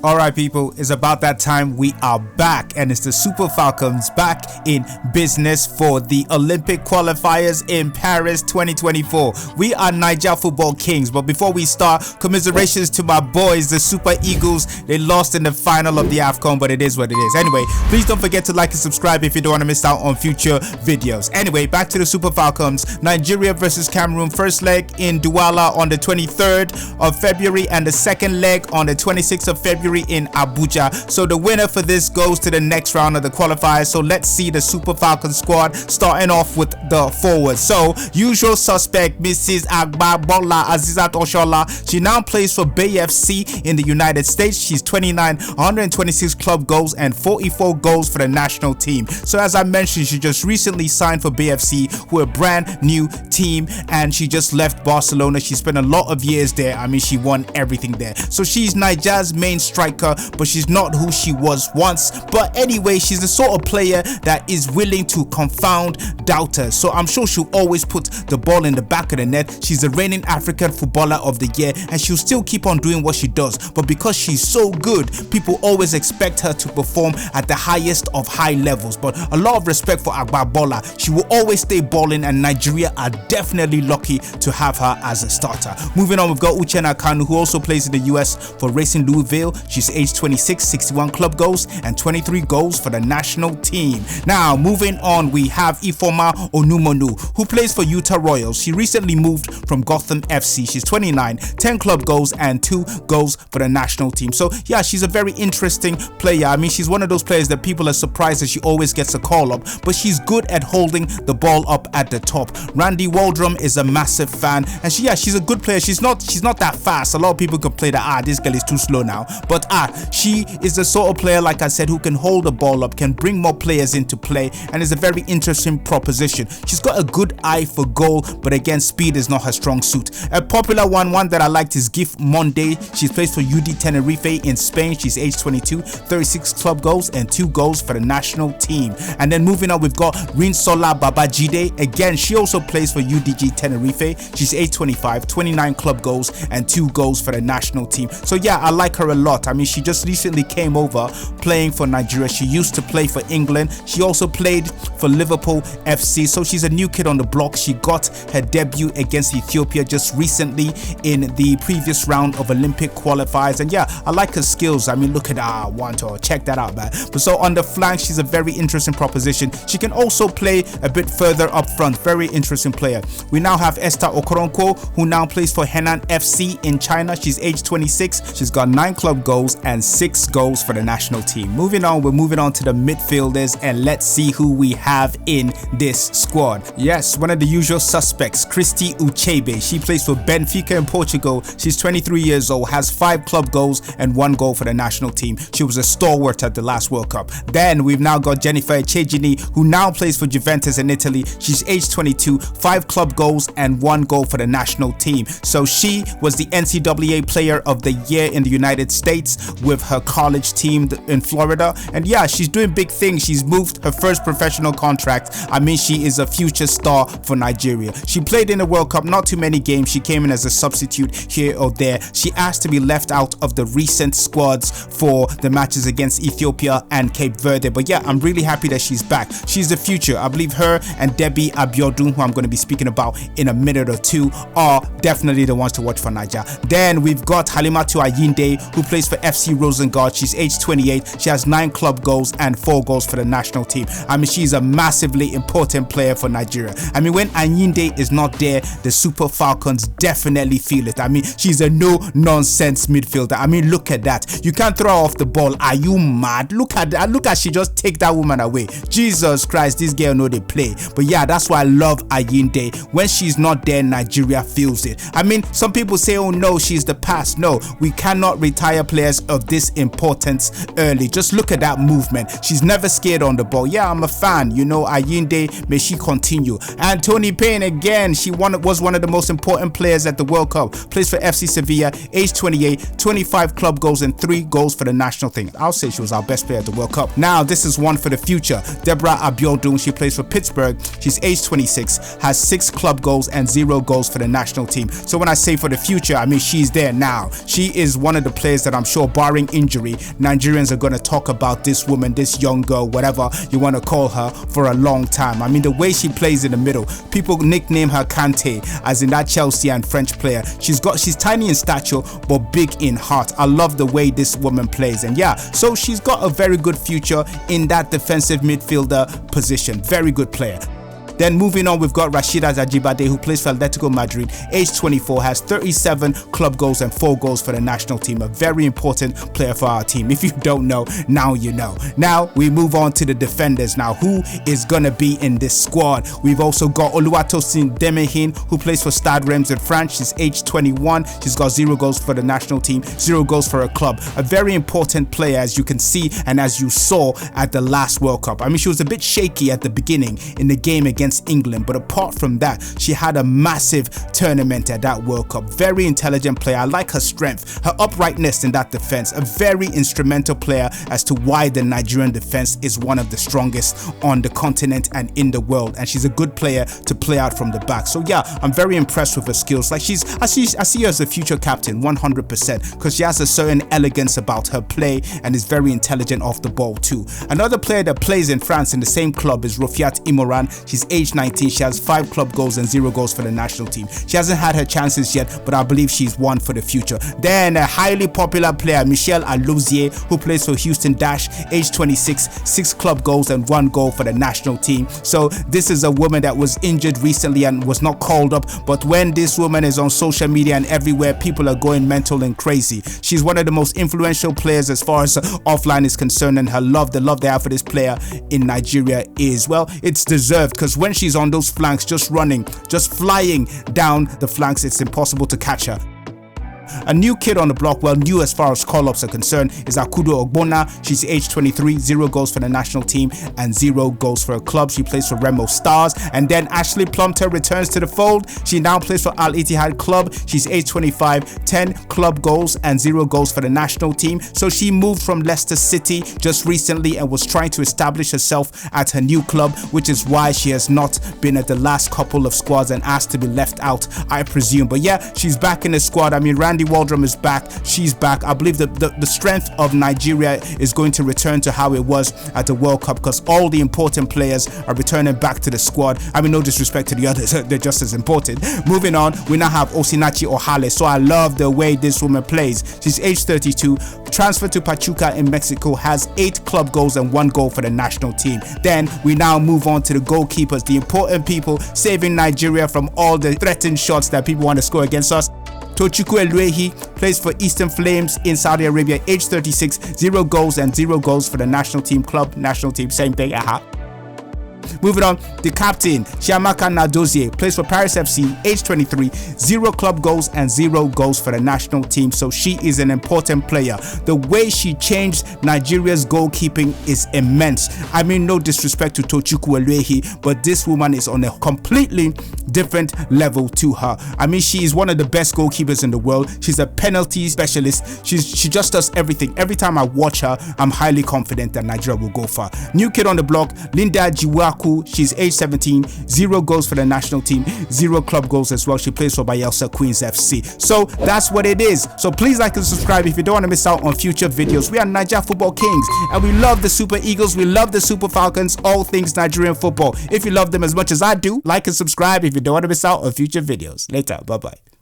Alright people, it's about that time. We are back and it's the Super Falcons back in business for the Olympic qualifiers in Paris 2024. We are Naija football kings, but before we start, commiserations to my boys, the Super Eagles. They lost in the final of the AFCON, but it is what it is. Anyway, please don't forget to like and subscribe if you don't want to miss out on future videos. Anyway, back to the Super Falcons. Nigeria versus Cameroon, first leg in Douala on the 23rd of February and the second leg on the 26th of February in Abuja. So the winner for this goes to the next round of the qualifiers. So let's see the Super Falcons squad, starting off with the forwards. So usual suspect Mrs. Agbabola Azizat Oshola. She now plays for BFC in the United States. She's 29, 126 club goals and 44 goals for the national team. So as I mentioned, she just recently signed for BFC, who are a brand new team, and she just left Barcelona. She spent a lot of years there. I mean, she won everything there. So she's Nigeria's main striker, but she's not who she was once. But anyway, she's the sort of player that is willing to confound doubters. So I'm sure she'll always put the ball in the back of the net. She's the reigning African Footballer of the Year, and she'll still keep on doing what she does. But because she's so good, people always expect her to perform at the highest of high levels. But a lot of respect for Agbabola. She will always stay balling, and Nigeria are definitely lucky to have her as a starter. Moving on, we've got Uchenna Kanu, who also plays in the US for Racing Louisville. She's age 26, 61 club goals and 23 goals for the national team. Now, moving on, we have Ifeoma Onumonu, who plays for Utah Royals. She recently moved from Gotham FC. She's 29, 10 club goals and 2 goals for the national team. So yeah, she's a very interesting player. I mean, she's one of those players that people are surprised that she always gets a call up, but she's good at holding the ball up at the top. Randy Waldrum is a massive fan, and she's a good player. She's not that fast. A lot of people could play that, this girl is too slow now, but she is the sort of player, like I said, who can hold the ball up, can bring more players into play, and is a very interesting proposition. She's got a good eye for goal, but again, speed is not her strong suit. A popular one that I liked is Gif Monday. She plays for UD Tenerife in Spain. She's age 22, 36 club goals and 2 goals for the national team. And then moving on, we've got Rinsola Babajide. Again, she also plays for UDG Tenerife. She's age 25, 29 club goals and 2 goals for the national team. So yeah, I like her a lot. I mean, she just recently came over playing for Nigeria. She used to play for England. She also played for Liverpool FC. So she's a new kid on the block. She got her debut against Ethiopia just recently in the previous round of Olympic qualifiers. And yeah, I like her skills. I mean, look at check that out, man. But so on the flank, she's a very interesting proposition. She can also play a bit further up front. Very interesting player. We now have Esther Okoronkwo, who now plays for Henan FC in China. She's age 26. She's got 9 club goals and 6 goals for the national team. Moving on, we're moving on to the midfielders, and let's see who we have in this squad. Yes, one of the usual suspects, Christy Uchebe. She plays for Benfica in Portugal. She's 23 years old, has 5 club goals and 1 goal for the national team. She was a stalwart at the last World Cup. Then we've now got Jennifer Echejini, who now plays for Juventus in Italy. She's age 22, 5 club goals and 1 goal for the national team. So she was the NCAA Player of the Year in the United States with her college team in Florida. And yeah, she's doing big things. She's moved her first professional contract. I mean, she is a future star for Nigeria. She played in the World Cup, not too many games. She came in as a substitute here or there. She asked to be left out of the recent squads for the matches against Ethiopia and Cape Verde. But yeah, I'm really happy that she's back. She's the future. I believe her and Debbie Abiodun, who I'm going to be speaking about in a minute or two, are definitely the ones to watch for Naija. Then we've got Halimatu Ayinde, who plays for FC Rosengard. She's age 28. She has 9 club goals and 4 goals for the national team. I mean, she's a massively important player for Nigeria. I mean, when Ayinde is not there, the Super Falcons definitely feel it. I mean, she's a no-nonsense midfielder. I mean, look at that. You can't throw off the ball. Are you mad? Look at that. Look at she just take that woman away. Jesus Christ, this girl know they play. But yeah, that's why I love Ayinde. When she's not there, Nigeria feels it. I mean, some people say, oh no, she's the past. No, we cannot retire players of this importance early. Just look at that movement. She's never scared on the ball. Yeah, I'm a fan. You know, Ayinde, may she continue. And Tony Payne again. She was one of the most important players at the World Cup. Plays for FC Sevilla, age 28, 25 club goals and 3 goals for the national team. I'll say she was our best player at the World Cup. Now, this is one for the future. Deborah Abiodun, she plays for Pittsburgh. She's age 26, has 6 club goals and 0 goals for the national team. So when I say for the future, I mean she's there now. She is one of the players that I'm sure, barring injury, Nigerians are going to talk about this woman, this young girl, whatever you want to call her, for a long time. I mean, the way she plays in the middle, people nickname her Kante, as in that Chelsea and French player. She's tiny in stature but big in heart. I love the way this woman plays, and yeah, so she's got a very good future in that defensive midfielder position. Very good player. Then moving on, we've got Rashida Ajibade, who plays for Atletico Madrid, age 24, has 37 club goals and 4 goals for the national team. A very important player for our team. If you don't know, now you know. Now we move on to the defenders. Now, who is gonna be in this squad? We've also got Oluwatosin Demehin, who plays for Stade Reims in France. She's age 21. She's got 0 goals for the national team, 0 goals for her club. A very important player, as you can see and as you saw at the last World Cup. I mean, she was a bit shaky at the beginning in the game against England, but apart from that, she had a massive tournament at that World Cup. Very intelligent player. I like her strength, her uprightness in that defense. A very instrumental player as to why the Nigerian defense is one of the strongest on the continent and in the world, and she's a good player to play out from the back. So yeah, I'm very impressed with her skills. Like I see her as a future captain 100%, because she has a certain elegance about her play and is very intelligent off the ball too. Another player that plays in France in the same club is Rofiat Imoran. She's age 19. She has 5 club goals and 0 goals for the national team. She hasn't had her chances yet, but I believe she's one for the future. Then a highly popular player, Michelle Alozier, who plays for Houston Dash, age 26, 6 club goals and 1 goal for the national team. So this is a woman that was injured recently and was not called up, but when this woman is on social media and everywhere, people are going mental and crazy. She's one of the most influential players as far as offline is concerned, and the love they have for this player in Nigeria is, well, it's deserved, because when she's on those flanks, just running, just flying down the flanks, it's impossible to catch her. A new kid on the block, well, new as far as call-ups are concerned, is Akudo Ogbonna. She's age 23, 0 goals for the national team and 0 goals for her club. She plays for Remo Stars. And then Ashley Plumter returns to the fold. She now plays for Al Ittihad Club. She's age 25, 10 club goals and 0 goals for the national team. So she moved from Leicester City just recently and was trying to establish herself at her new club, which is why she has not been at the last couple of squads and asked to be left out, I presume. But yeah, she's back in the squad. I mean, Randy Waldrum is back. She's back. I believe that the strength of Nigeria is going to return to how it was at the World Cup, because all the important players are returning back to the squad. I mean, no disrespect to the others, they're just as important. Moving on, we now have Osinachi Ohale. So I love the way this woman plays. She's age 32, transferred to Pachuca in Mexico, has 8 club goals and 1 goal for the national team. Then we now move on to the goalkeepers, the important people saving Nigeria from all the threatened shots that people want to score against us. Tochukwu Eluehi plays for Eastern Flames in Saudi Arabia, age 36, 0 goals and 0 goals for the national team, club, national team, same thing, Moving on, the captain, Chiamaka Nadozie, plays for Paris FC, age 23, 0 club goals and 0 goals for the national team. So she is an important player. The way she changed Nigeria's goalkeeping is immense. I mean, no disrespect to Tochukwu Eluehi, but this woman is on a completely different level to her. I mean, she is one of the best goalkeepers in the world. She's a penalty specialist. She just does everything. Every time I watch her, I'm highly confident that Nigeria will go far. New kid on the block, Linda Jiwaku. She's age 17, 0 goals for the national team, 0 club goals as well. She plays for Bayelsa Queens FC. So that's what it is. So please like and subscribe if you don't want to miss out on future videos. We are Naija Football Kings, and we love the Super Eagles. We love the Super Falcons, all things Nigerian football. If you love them as much as I do, like and subscribe if you don't want to miss out on future videos. Later, bye-bye.